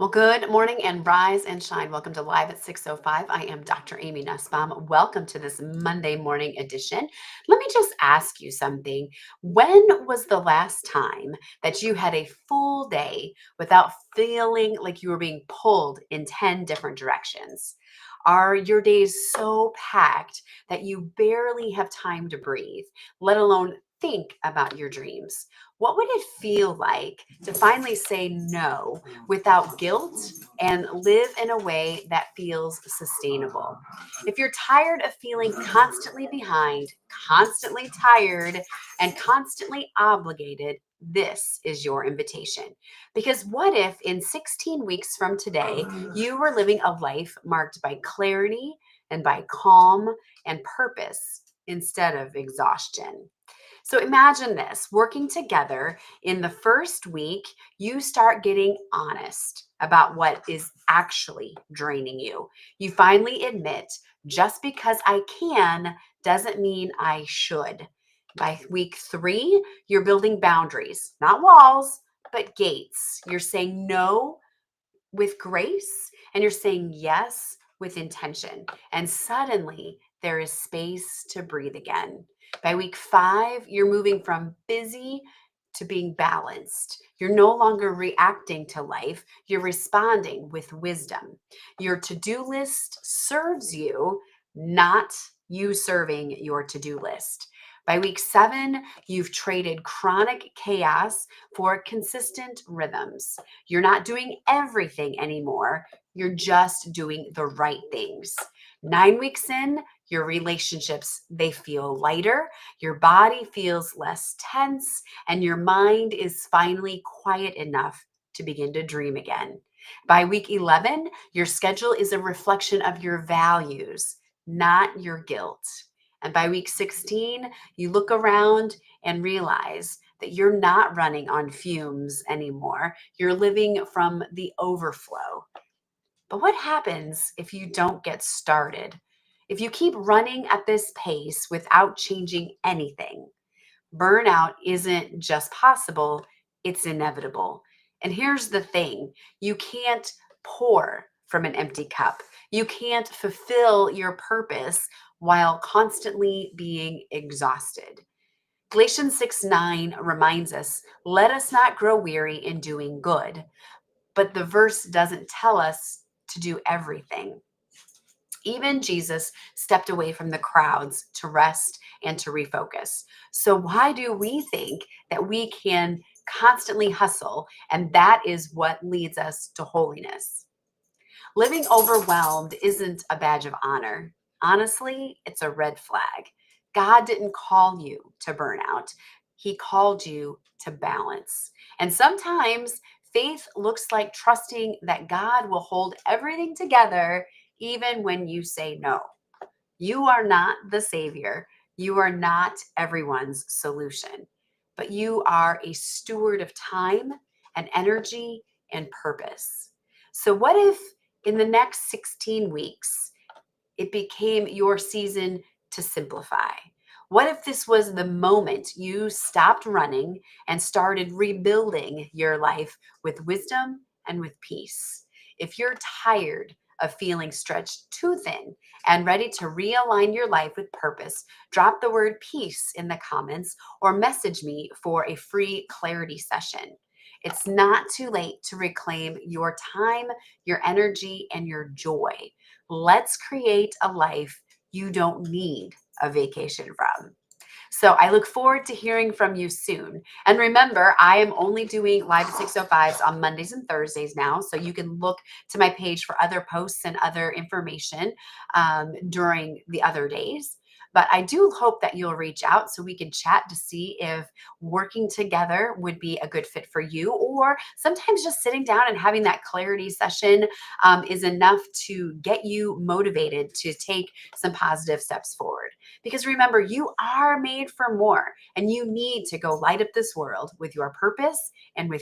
Well, good morning and rise and shine. Welcome to Live at 6:05. I am Dr. Amy Nussbaum. Welcome to this Monday morning edition. Let me just ask you something. When was the last time that you had a full day without feeling like you were being pulled in 10 different directions? Are your days so packed that you barely have time to breathe, let alone think about your dreams? What would it feel like to finally say no without guilt and live in a way that feels sustainable? If you're tired of feeling constantly behind, constantly tired, and constantly obligated, this is your invitation. Because what if in 16 weeks from today, you were living a life marked by clarity and by calm and purpose instead of exhaustion? So imagine this working together in the first week, you start getting honest about what is actually draining you. You finally admit just because I can doesn't mean I should. By week 3, you're building boundaries, not walls, but gates. You're saying no with grace and you're saying yes with intention. And suddenly there is space to breathe again. By week 5, you're moving from busy to being balanced. You're no longer reacting to life, you're responding with wisdom. Your to do list serves you, not you serving your to do list. By week 7, you've traded chronic chaos for consistent rhythms. You're not doing everything anymore. You're just doing the right things. 9 weeks in, your relationships, they feel lighter. Your body feels less tense and your mind is finally quiet enough to begin to dream again. By week 11, your schedule is a reflection of your values, not your guilt. And by week 16, you look around and realize that you're not running on fumes anymore. You're living from the overflow. But what happens if you don't get started? If you keep running at this pace without changing anything? Burnout isn't just possible, it's inevitable. And here's the thing, you can't pour from an empty cup. You can't fulfill your purpose while constantly being exhausted. Galatians 6:9 reminds us, let us not grow weary in doing good. But the verse doesn't tell us to do everything. Even Jesus stepped away from the crowds to rest and to refocus. So, why do we think that we can constantly hustle and that is what leads us to holiness? Living overwhelmed isn't a badge of honor. Honestly, it's a red flag. God didn't call you to burnout, He called you to balance. And sometimes faith looks like trusting that God will hold everything together even when you say no. You are not the savior. You are not everyone's solution, but you are a steward of time and energy and purpose. So, what if in the next 16 weeks it became your season to simplify? What if this was the moment you stopped running and started rebuilding your life with wisdom and with peace? If you're tired of feeling stretched too thin and ready to realign your life with purpose, drop the word peace in the comments or message me for a free clarity session. It's not too late to reclaim your time, your energy, and your joy. Let's create a life you don't need a vacation from. So I look forward to hearing from you soon. And remember, I am only doing live at 6:05s on Mondays and Thursdays now. So you can look to my page for other posts and other information during the other days. But I do hope that you'll reach out so we can chat to see if working together would be a good fit for you, or sometimes just sitting down and having that clarity session is enough to get you motivated to take some positive steps forward. Because remember, you are made for more and you need to go light up this world with your purpose and with